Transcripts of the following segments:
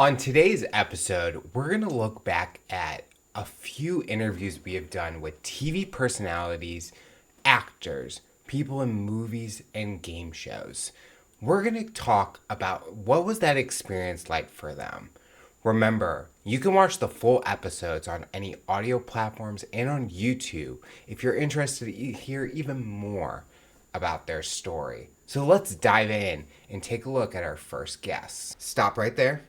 On today's episode, we're going to look back at a few interviews we have done with TV personalities, actors, people in movies and game shows. We're going to talk about what was that experience like for them. Remember, you can watch the full episodes on any audio platforms and on YouTube if you're interested to hear even more about their story. So let's dive in and take a look at our first guests. Stop right there.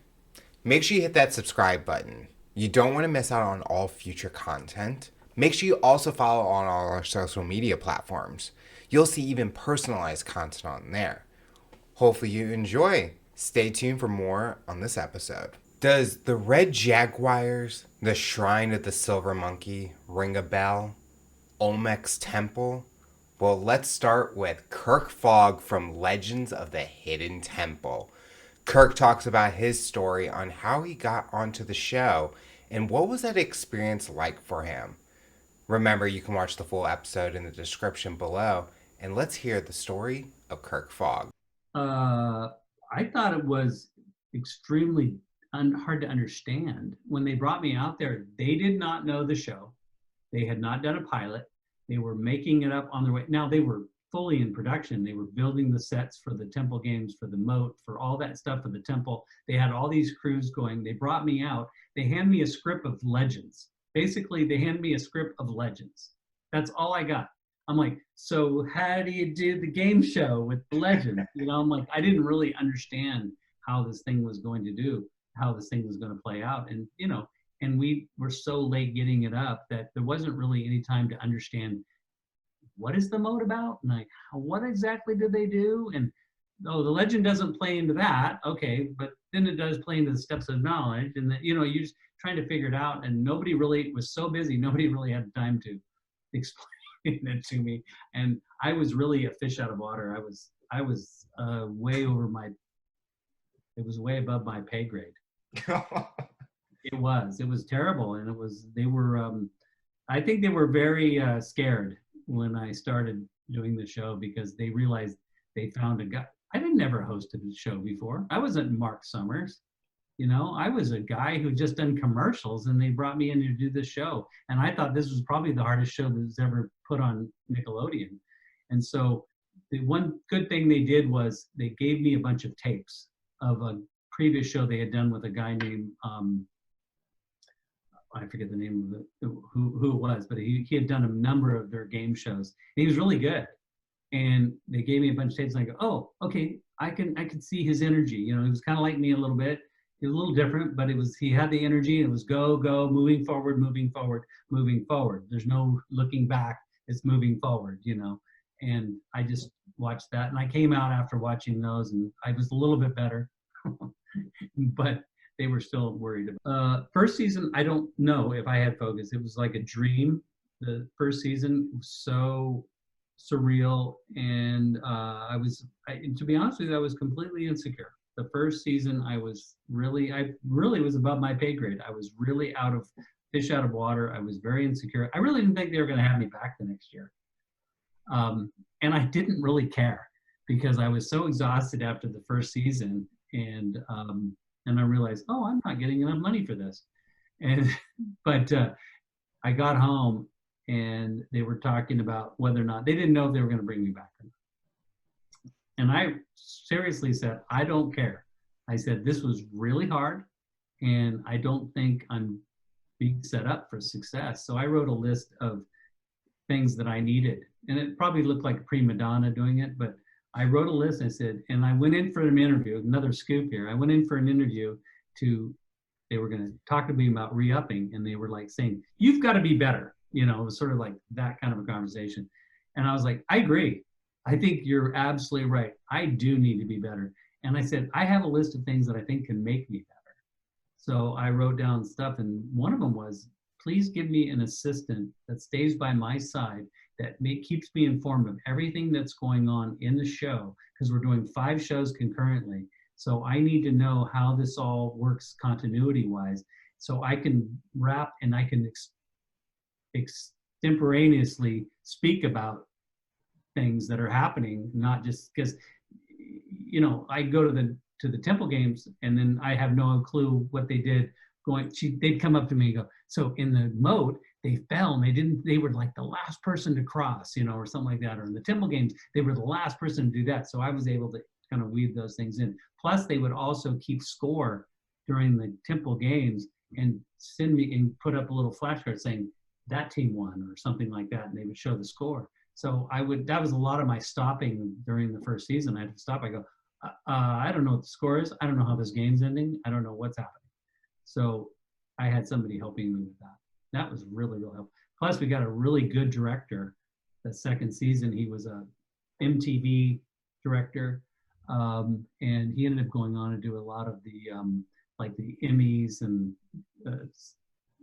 Make sure you hit that subscribe button. You don't want to miss out on all future content. Make sure you also follow on all our social media platforms. You'll see even personalized content on there. Hopefully you enjoy. Stay tuned for more on this episode. Does the Red Jaguars, the Shrine of the Silver Monkey, ring a bell? Olmec's Temple? Well, let's start with Kirk Fogg from Legends of the Hidden Temple. Kirk talks about his story on how he got onto the show and what was that experience like for him. Remember, you can watch the full episode in the description below, and let's hear the story of Kirk Fogg. Uh, I thought it was extremely hard to understand. When they brought me out there, they did not know the show. They had not done a pilot. They were making it up on their way. Now they were fully in production. They were building the sets for the temple games, for the moat, for all that stuff for the temple. They had all these crews going. They brought me out. They hand me a script of legends. Basically, they hand me a script of legends. That's all I got. I'm like, so how do you do the game show with the legend? I'm like, I didn't really understand how this thing was going to do, how this thing was going to play out. And we were so late getting it up that there wasn't really any time to understand what is the mode about? And like, what exactly did they do? And oh, the legend doesn't play into that. Okay, but then it does play into the steps of knowledge. And you're just trying to figure it out. And nobody really was so busy, nobody really had time to explain it to me. And I was really a fish out of water. I was way over my, it was way above my pay grade. It was terrible. And they were, I think they were very scared when I started doing the show because they realized they found a guy. I didn't never hosted a show before. I wasn't Mark Summers. I was a guy who just done commercials and they brought me in to do this show. And I thought this was probably the hardest show that was ever put on Nickelodeon. And so the one good thing they did was they gave me a bunch of tapes of a previous show they had done with a guy named I forget the name of who it was, but he had done a number of their game shows. And he was really good. And they gave me a bunch of tapes and I go, oh, okay, I can see his energy. He was kind of like me a little bit. He was a little different, but he had the energy and it was go, moving forward, moving forward, moving forward. There's no looking back. It's moving forward. And I just watched that. And I came out after watching those and I was a little bit better. But they were still worried about. First season, I don't know if I had focus. It was like a dream. The first season was so surreal, and to be honest with you, I was completely insecure. The first season, I really was above my pay grade. I was really fish out of water. I was very insecure. I really didn't think they were going to have me back the next year. And I didn't really care because I was so exhausted after the first season. And I realized, oh, I'm not getting enough money for this. But I got home and they were talking about whether or not, they didn't know if they were going to bring me back or not. And I seriously said, I don't care. I said, this was really hard and I don't think I'm being set up for success. So I wrote a list of things that I needed. And it probably looked like a prima donna doing it, but I wrote a list. And I went in for an interview, another scoop here. I went in for an interview they were going to talk to me about re-upping. And they were like saying, you've got to be better. It was sort of like that kind of a conversation. And I was like, I agree. I think you're absolutely right. I do need to be better. And I said, I have a list of things that I think can make me better. So I wrote down stuff. And one of them was, please give me an assistant that stays by my side that keeps me informed of everything that's going on in the show, because we're doing 5 shows concurrently. So I need to know how this all works continuity-wise, so I can wrap and I can extemporaneously speak about things that are happening, not just because, I go to to the Temple games, and then I have no clue what they did. They'd come up to me and go, so in the moat they fell and they were like the last person to cross, or something like that. Or in the Temple games, they were the last person to do that. So I was able to kind of weave those things in. Plus, they would also keep score during the Temple games and send me and put up a little flashcard saying that team won or something like that, and they would show the score. So that was a lot of my stopping during the first season. I had to stop. I go, I don't know what the score is. I don't know how this game's ending. I don't know what's happening. So I had somebody helping me with that. That was really helpful. Plus, we got a really good director. The second season, he was a MTV director, and he ended up going on to do a lot of the like the Emmys and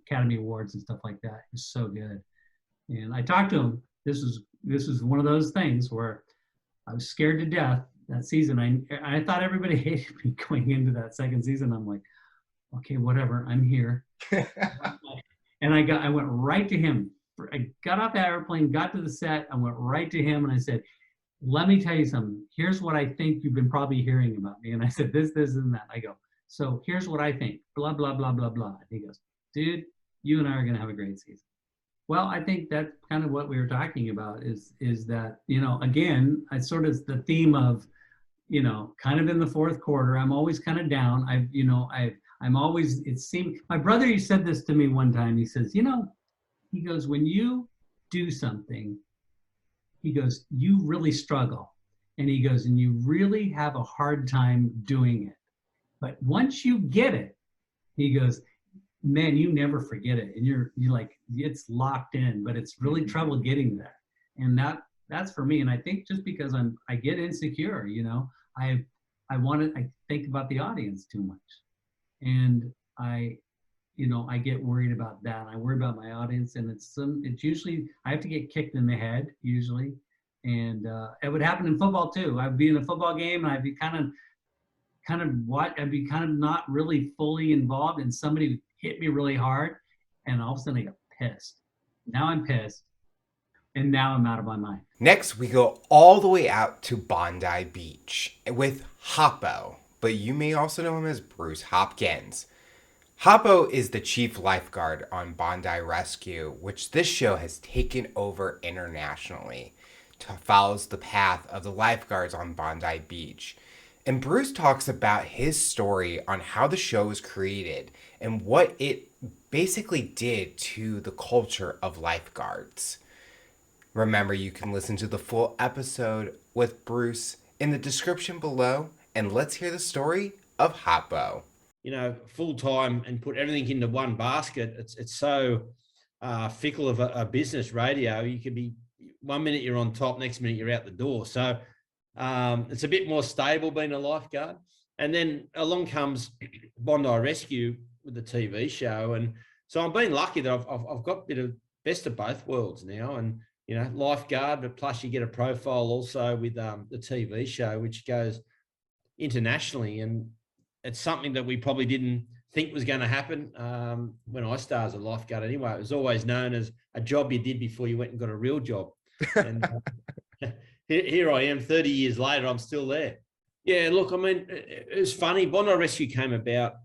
Academy Awards and stuff like that. He was so good. And I talked to him. This was one of those things where I was scared to death that season. I thought everybody hated me going into that second season. I'm like, okay, whatever, I'm here. And I went right to him. I got off the airplane, got to the set, I went right to him and I said, let me tell you something. Here's what I think you've been probably hearing about me. And I said, this, and that. I go, so here's what I think, blah, blah, blah, blah, blah. And he goes, dude, you and I are gonna have a great season. Well, I think that's kind of what we were talking about is that, again, I sort of the theme of, kind of in the fourth quarter, I'm always kind of down. I'm always, it seemed, my brother, he said this to me one time. He says, he goes, when you do something, he goes, you really struggle. And he goes, and you really have a hard time doing it. But once you get it, he goes, man, you never forget it. And you're like, it's locked in, but it's really trouble getting there. And that's for me. And I think just because I get insecure, I think about the audience too much. And I get worried about that. I worry about my audience, and it's usually I have to get kicked in the head usually, and it would happen in football too. I'd be in a football game and I'd be I'd be kind of not really fully involved, and somebody would hit me really hard, and all of a sudden I get pissed. Now I'm pissed, and now I'm out of my mind. Next, we go all the way out to Bondi Beach with Hoppo, but you may also know him as Bruce Hopkins. Hoppo is the chief lifeguard on Bondi Rescue, which this show has taken over internationally. Follows the path of the lifeguards on Bondi Beach. And Bruce talks about his story on how the show was created and what it basically did to the culture of lifeguards. Remember, you can listen to the full episode with Bruce in the description below, and let's hear the story of Hoppo. Full time and put everything into one basket. It's so fickle of a business, radio. You could be 1 minute you're on top, next minute you're out the door. So it's a bit more stable being a lifeguard. And then along comes Bondi Rescue with the TV show, and so I'm being lucky that I've got a bit of best of both worlds now, and lifeguard, but plus you get a profile also with the TV show, which goes internationally, and it's something that we probably didn't think was going to happen when I started as a lifeguard anyway. It was always known as a job you did before you went and got a real job. And here I am 30 years later, I'm still there. Yeah, look, I mean, it's funny. Bondi Rescue came about.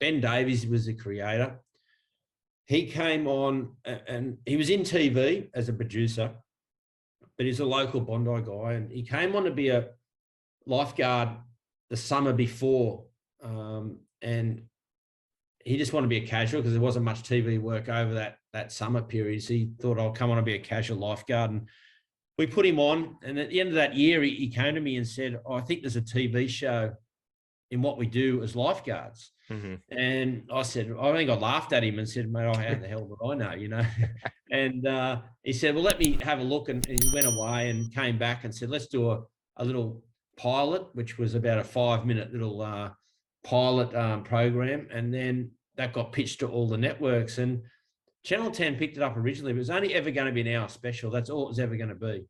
Ben Davies was the creator. He came on and he was in TV as a producer, but he's a local Bondi guy. And he came on to be a lifeguard the summer before. And he just wanted to be a casual because there wasn't much TV work over that summer period. So he thought, I'll come on and be a casual lifeguard. And we put him on. And at the end of that year, he came to me and said, I think there's a TV show in what we do as lifeguards. Mm-hmm. And I said, I think I laughed at him and said, mate, how the hell would I know, And he said, well, let me have a look. And he went away and came back and said, let's do a little pilot, which was about a 5-minute little pilot program. And then that got pitched to all the networks. And Channel 10 picked it up originally, but it was only ever going to be an hour special. That's all it was ever going to be.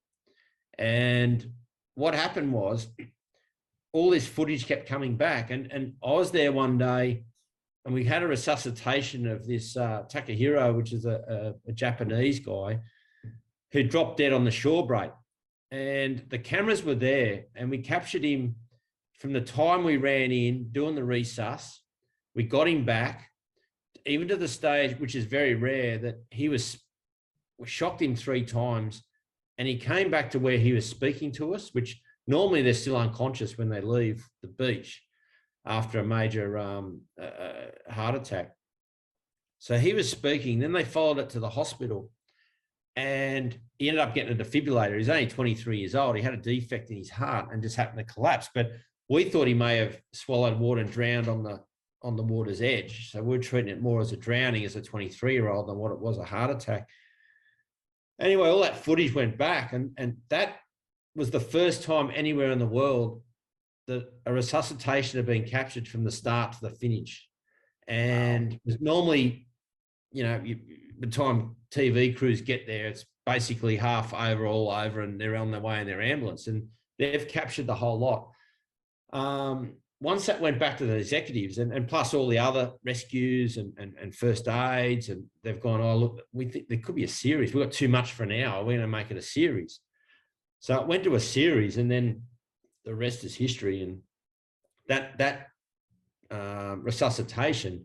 And what happened was, all this footage kept coming back. And I was there one day and we had a resuscitation of this Takehiro, which is a Japanese guy who dropped dead on the shore break. and the cameras were there, and we captured him from the time we ran in doing the resus. We got him back, even to the stage, which is very rare, that we shocked him 3 times, and he came back to where he was speaking to us, which normally they're still unconscious when they leave the beach after a major heart attack. So he was speaking. Then they followed it to the hospital, and he ended up getting a defibrillator. He's only 23 years old. He had a defect in his heart and just happened to collapse. But we thought he may have swallowed water and drowned on the water's edge. So we're treating it more as a drowning as a 23-year-old than what it was, a heart attack. Anyway, all that footage went back, and that was the first time anywhere in the world that a resuscitation had been captured from the start to the finish. And it was normally, by the time TV crews get there, it's basically half over, all over, and they're on their way in their ambulance, and they've captured the whole lot. Once that went back to the executives, and plus all the other rescues and first aids, and they've gone, oh, look, we think there could be a series. We've got too much for an hour. We're going to make it a series. So it went to a series, and then the rest is history. And that resuscitation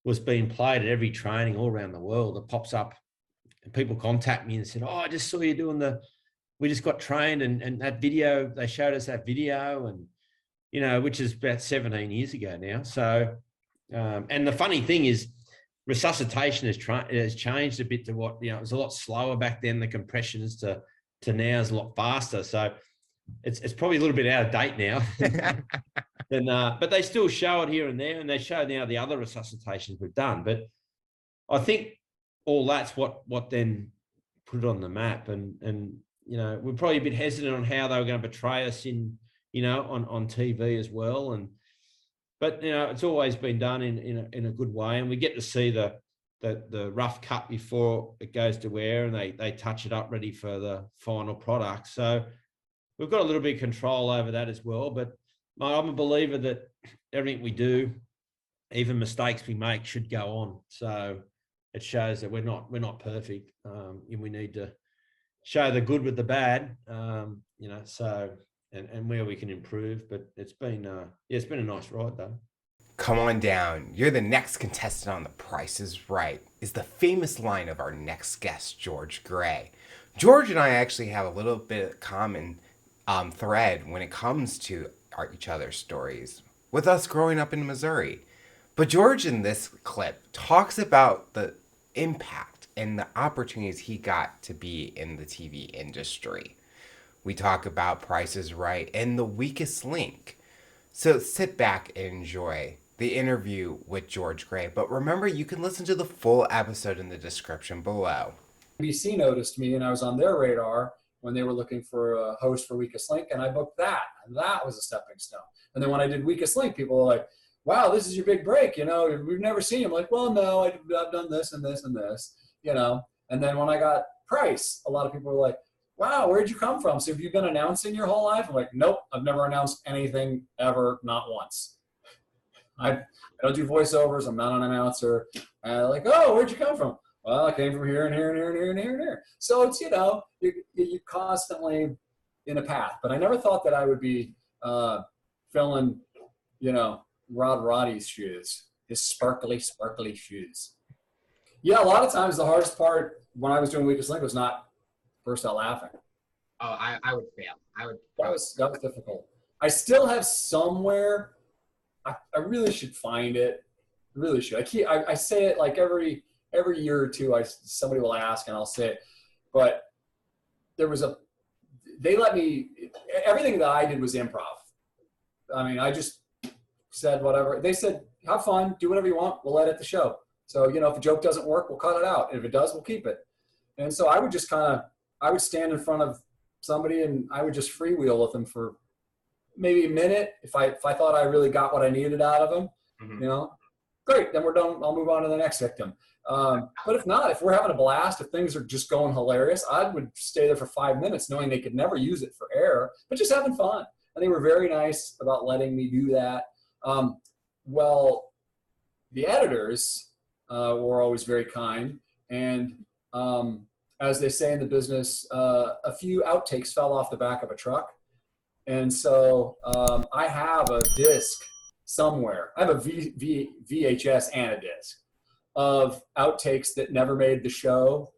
was being played at every training all around the world. It pops up, and people contact me and said, oh, I just saw you doing we just got trained, and that video, they showed us that video, and which is about 17 years ago now. So, and the funny thing is, resuscitation has changed a bit to what, it was a lot slower back then. The compressions to now is a lot faster. So it's probably a little bit out of date now. But they still show it here and there, and they show now the other resuscitations we've done. But I think all that's what then put it on the map. And we're probably a bit hesitant on how they were going to portray us on TV as well. But it's always been done in a good way, and we get to see the rough cut before it goes to air, and they touch it up ready for the final product. So we've got a little bit of control over that as well. But I'm a believer that everything we do, even mistakes we make, should go on. So it shows that we're not perfect, and we need to show the good with the bad. So. And where we can improve, but it's been a nice ride though. Come on down. You're the next contestant on The Price is Right, is the famous line of our next guest, George Gray. George and I actually have a little bit of common thread when it comes to each other's stories, with us growing up in Missouri. But George in this clip talks about the impact and the opportunities he got to be in the TV industry. We talk about Price is Right and The Weakest Link. So sit back and enjoy the interview with George Gray. But remember, you can listen to the full episode in the description below. NBC noticed me, and I was on their radar when they were looking for a host for Weakest Link, and I booked that. And that was a stepping stone. And then when I did Weakest Link, people were like, wow, this is your big break. We've never seen you. I'm like, well, no, I've done this and this and this, And then when I got Price, a lot of people were like, wow, where'd you come from? So have you been announcing your whole life? I'm like, nope, I've never announced anything ever, not once. I don't do voiceovers. I'm not an announcer. And like, oh, where'd you come from? Well, I came from here and here and here and here and here and here. So it's, you're constantly in a path. But I never thought that I would be filling, Rod Roddy's shoes, his sparkly, sparkly shoes. Yeah, a lot of times the hardest part when I was doing Weakest Link was not burst out laughing. Oh, I would fail. That was difficult. I still have somewhere. I really should find it. I really should. I say it like every year or two. Somebody will ask and I'll say it. But they let me. Everything that I did was improv. I mean, I just said whatever. They said, have fun, do whatever you want. We'll edit the show. So if a joke doesn't work, we'll cut it out. And if it does, we'll keep it. And so I would just I would stand in front of somebody and I would just freewheel with them for maybe a minute. If I thought I really got what I needed out of them, great, then we're done. I'll move on to the next victim. But if not, if we're having a blast, if things are just going hilarious, I would stay there for 5 minutes knowing they could never use it for air, but just having fun. And they were very nice about letting me do that. Well, the editors were always very kind. And as they say in the business, a few outtakes fell off the back of a truck. And so I have a disc somewhere. I have a VHS and a disc of outtakes that never made the show,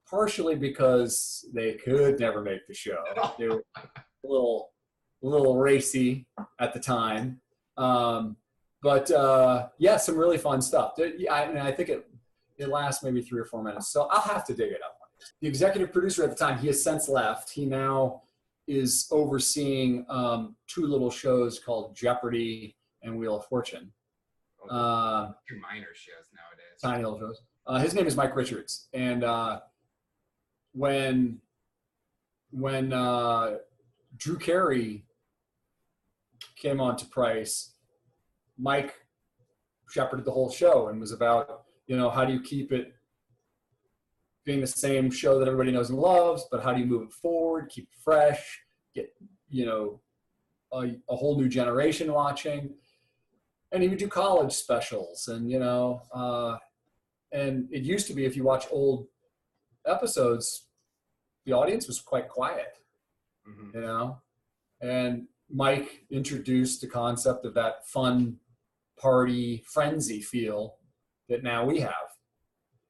partially because they could never make the show. They were a little racy at the time. But yeah, some really fun stuff. And I think it lasts maybe 3 or 4 minutes. So I'll have to dig it up. The executive producer at the time, he has since left. He now is overseeing 2 little shows called Jeopardy and Wheel of Fortune. 2 minor shows nowadays. Tiny little shows. His name is Mike Richards. And when Drew Carey came on to Price, Mike shepherded the whole show and was about, how do you keep it being the same show that everybody knows and loves, but how do you move it forward, keep it fresh, get, a whole new generation watching. And he would do college specials and, and it used to be, if you watch old episodes, the audience was quite quiet, and Mike introduced the concept of that fun party frenzy feel that now we have.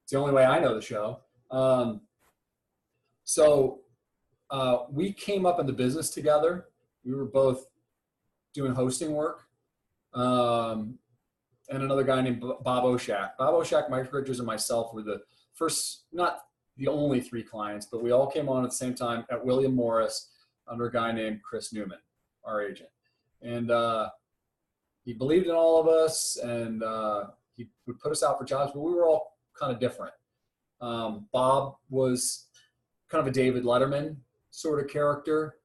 It's the only way I know the show. So we came up in the business together. We were both doing hosting work. And another guy named Bob Oshak. Bob Oshak, Mike Richards, and myself were the first, not the only 3 clients, but we all came on at the same time at William Morris under a guy named Chris Newman, our agent. And he believed in all of us, and he would put us out for jobs, but we were all kind of different. Bob was kind of a David Letterman sort of character.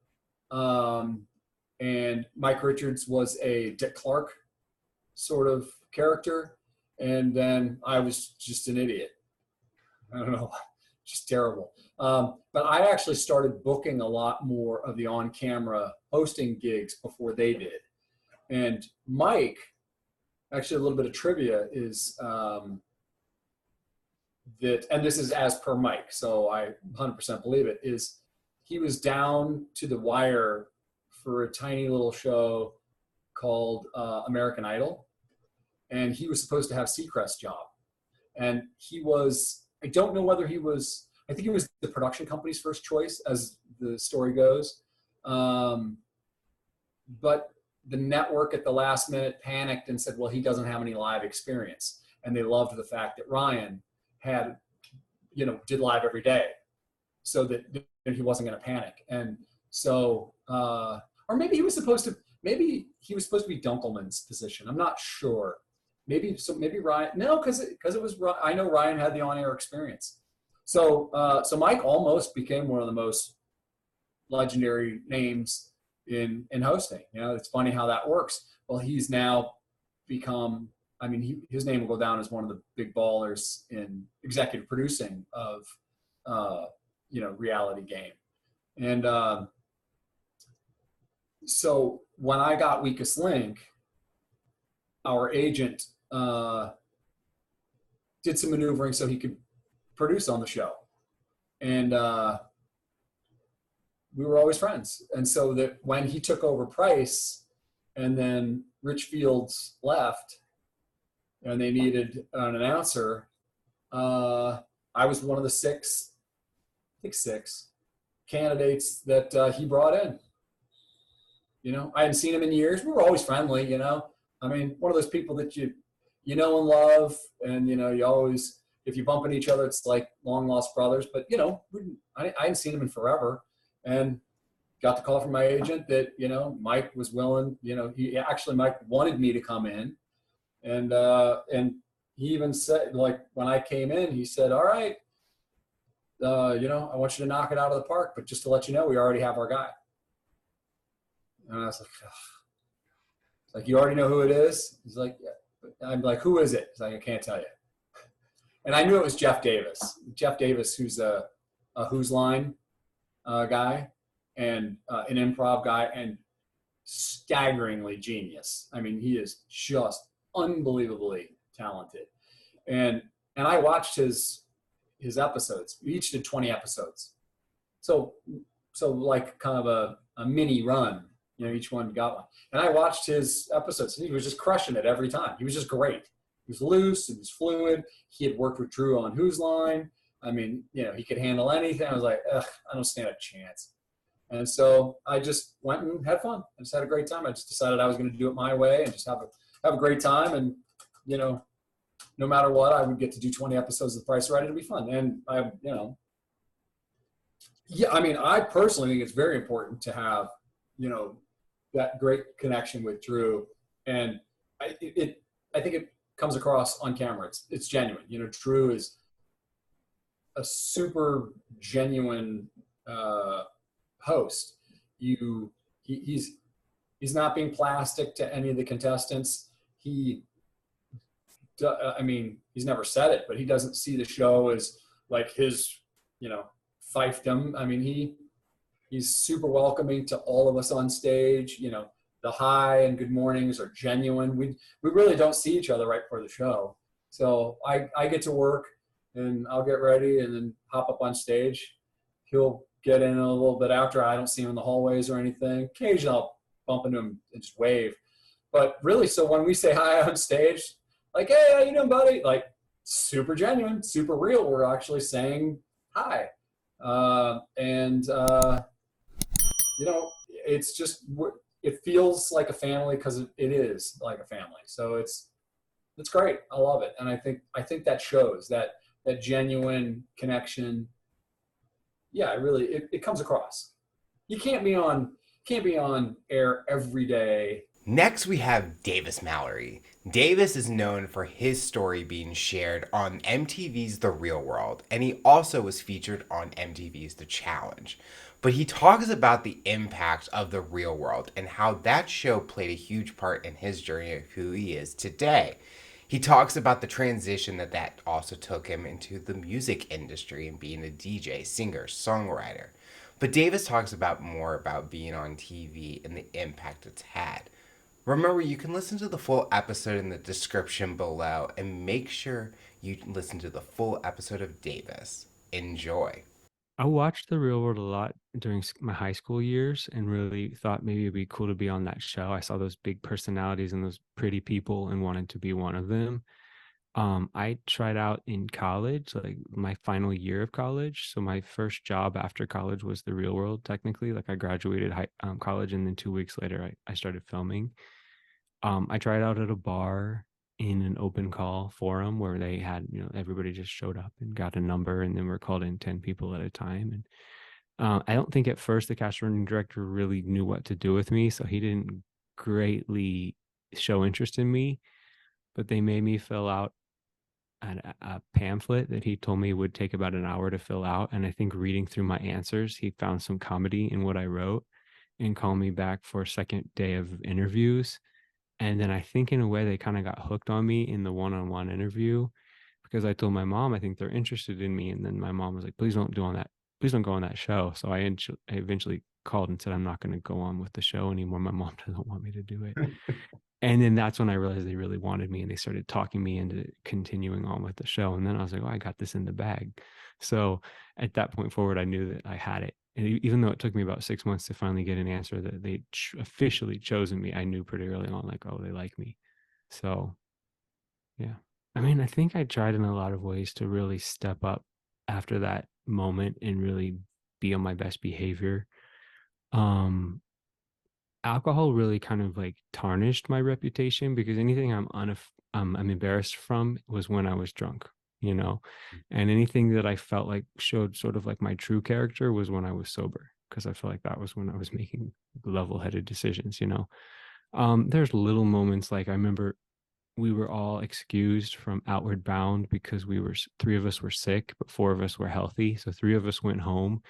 And Mike Richards was a Dick Clark sort of character. And then I was just an idiot. I don't know, just terrible. But I actually started booking a lot more of the on-camera hosting gigs before they did. And Mike, actually a little bit of trivia is that, and this is as per Mike, so I 100% believe it, is he was down to the wire for a tiny little show called American Idol. And he was supposed to have Seacrest's job. And he was, I don't know whether he was, I think he was the production company's first choice, as the story goes. But the network at the last minute panicked and said, well, he doesn't have any live experience. And they loved the fact that Ryan had, did live every day, so that he wasn't going to panic. And so, or maybe he was supposed to be Dunkelman's position. I'm not sure. Maybe Ryan, no, because it was, I know Ryan had the on-air experience. So Mike almost became one of the most legendary names in hosting. It's funny how that works. Well, he's now become, his name will go down as one of the big ballers in executive producing of, reality game. And so when I got Weakest Link, our agent did some maneuvering so he could produce on the show. And we were always friends. And so that when he took over Price and then Rich Fields left and they needed an announcer, I was one of the 6 candidates that he brought in. I hadn't seen him in years. We were always friendly, one of those people that you know and love, and you always, if you bump into each other, it's like long lost brothers. But I hadn't seen him in forever, and got the call from my agent that Mike was willing. Mike wanted me to come in, and he even said, like, when I came in, he said, "All right, I want you to knock it out of the park, but just to let you know, we already have our guy." And I was like, ugh. Like, you already know who it is? He's like, yeah. I'm like, who is it? He's like, I can't tell you. And I knew it was Jeff Davis. Jeff Davis, who's a Who's Line guy and an improv guy and staggeringly genius. He is just unbelievably talented. And I watched his his episodes. We each did 20 episodes. So like kind of a mini run, you know, each one got one. And I watched his episodes and he was just crushing it every time. He was just great. He was loose, he was fluid. He had worked with Drew on Who's Line. I mean, you know, he could handle anything. I was like, ugh, I don't stand a chance. And so I just went and had fun. I just had a great time. I just decided I was going to do it my way and just have a great time. And, you know, no matter what, I would get to do 20 episodes of The Price is Right. It'd be fun. And yeah, I mean, I personally think it's very important to have, you know, that great connection with Drew. And I think it comes across on camera. It's genuine. You know, Drew is a super genuine host. He's not being plastic to any of the contestants. I mean, he's never said it, but he doesn't see the show as like his, you know, fiefdom. I mean, he's super welcoming to all of us on stage. You know, the hi and good mornings are genuine. We really don't see each other right before the show. So I get to work and I'll get ready and then hop up on stage. He'll get in a little bit after. I don't see him in the hallways or anything. Occasionally I'll bump into him and just wave. But really, so when we say hi on stage, like, hey, how you doing, buddy? Like, super genuine, super real. We're actually saying hi. You know, it's just, it feels like a family because it is like a family. So it's great. I love it. And I think that shows that genuine connection. Yeah, it comes across. You can't be on air every day. Next, we have Davis Mallory. Davis is known for his story being shared on MTV's The Real World, and he also was featured on MTV's The Challenge. But he talks about the impact of The Real World and how that show played a huge part in his journey of who he is today. He talks about the transition that also took him into the music industry and being a DJ, singer, songwriter. But Davis talks more about being on TV and the impact it's had. Remember, you can listen to the full episode in the description below, and make sure you listen to the full episode of Davis. Enjoy. I watched The Real World a lot during my high school years and really thought maybe it'd be cool to be on that show. I saw those big personalities and those pretty people and wanted to be one of them. I tried out in college, like my final year of college. So my first job after college was The Real World, technically. Like I graduated college, and then 2 weeks later, I started filming. I tried out at a bar in an open call forum where they had, everybody just showed up and got a number, and then we're called in 10 people at a time. And I don't think at first the casting director really knew what to do with me, so he didn't greatly show interest in me, but they made me fill out a pamphlet that he told me would take about an hour to fill out. And I think reading through my answers, he found some comedy in what I wrote and called me back for a second day of interviews. And then I think in a way they kind of got hooked on me in the one-on-one interview, because I told my mom I think they're interested in me. And then my mom was like, please don't go on that show. So I eventually called and said, I'm not going to go on with the show anymore. My mom doesn't want me to do it. And then that's when I realized they really wanted me, and they started talking me into continuing on with the show. And then I was like, oh, I got this in the bag. So at that point forward, I knew that I had it. And even though it took me about 6 months to finally get an answer that they officially chosen me, I knew pretty early on, like, oh, they like me. So, yeah. I mean, I think I tried in a lot of ways to really step up after that moment and really be on my best behavior. Alcohol really kind of like tarnished my reputation, because anything I'm embarrassed from was when I was drunk, and anything that I felt like showed sort of like my true character was when I was sober, because I felt like that was when I was making level-headed decisions. There's little moments, like I remember we were all excused from Outward Bound because 3 of us were sick, but 4 of us were healthy. So 3 of us went home,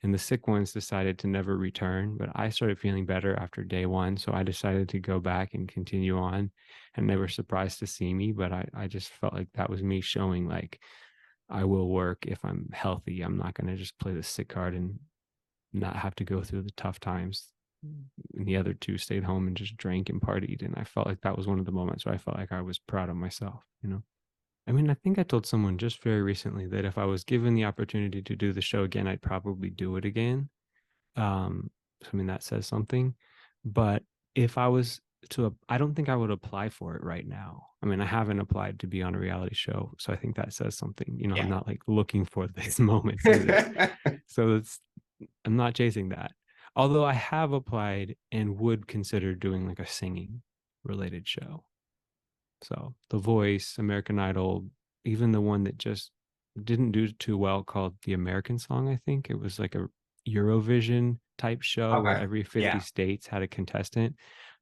and the sick ones decided to never return. But I started feeling better after day 1. So I decided to go back and continue on, and they were surprised to see me. But I just felt like that was me showing, like, I will work if I'm healthy. I'm not going to just play the sick card and not have to go through the tough times. And the other 2 stayed home and just drank and partied. And I felt like that was one of the moments where I felt like I was proud of myself, I mean, I think I told someone just very recently that if I was given the opportunity to do the show again, I'd probably do it again. So, I mean, that says something. But if I was to, I don't think I would apply for it right now. I mean, I haven't applied to be on a reality show. So I think that says something. You know, I'm Yeah. not like looking for this moment. So it's, I'm not chasing that. Although I have applied and would consider doing like a singing related show. So The Voice, American Idol, even the one that just didn't do too well called The American Song, I think. It was like a Eurovision type show where Okay. every 50 Yeah. states had a contestant.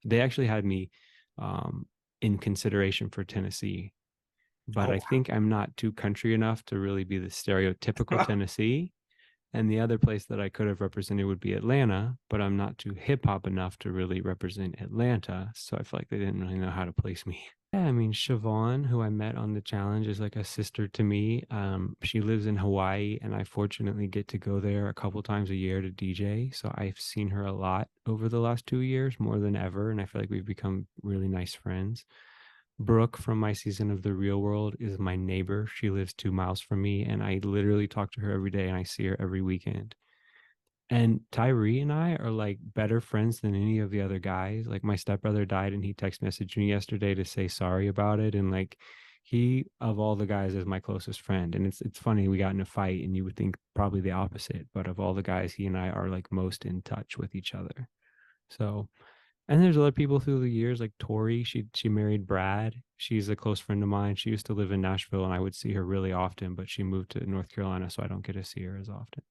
They actually had me um, in consideration for Tennessee, but Oh, I think I'm not too country enough to really be the stereotypical Tennessee. And the other place that I could have represented would be Atlanta, but I'm not too hip hop enough to really represent Atlanta. So I feel like they didn't really know how to place me. Yeah, I mean, Siobhan, who I met on the challenge, is like a sister to me. She lives in Hawaii, and I fortunately get to go there a couple times a year to DJ. So I've seen her a lot over the last 2 years, more than ever. And I feel like we've become really nice friends. Brooke from my season of The Real World is my neighbor. She lives 2 miles from me, and I literally talk to her every day, and I see her every weekend. And Tyree and I are like better friends than any of the other guys. Like my stepbrother died and he text messaged me yesterday to say sorry about it. And like he of all the guys is my closest friend. And it's funny, we got in a fight and you would think probably the opposite, but of all the guys, he and I are like most in touch with each other. So and there's other people through the years like Tori, she married Brad. She's a close friend of mine. She used to live in Nashville and I would see her really often, but she moved to North Carolina, so I don't get to see her as often.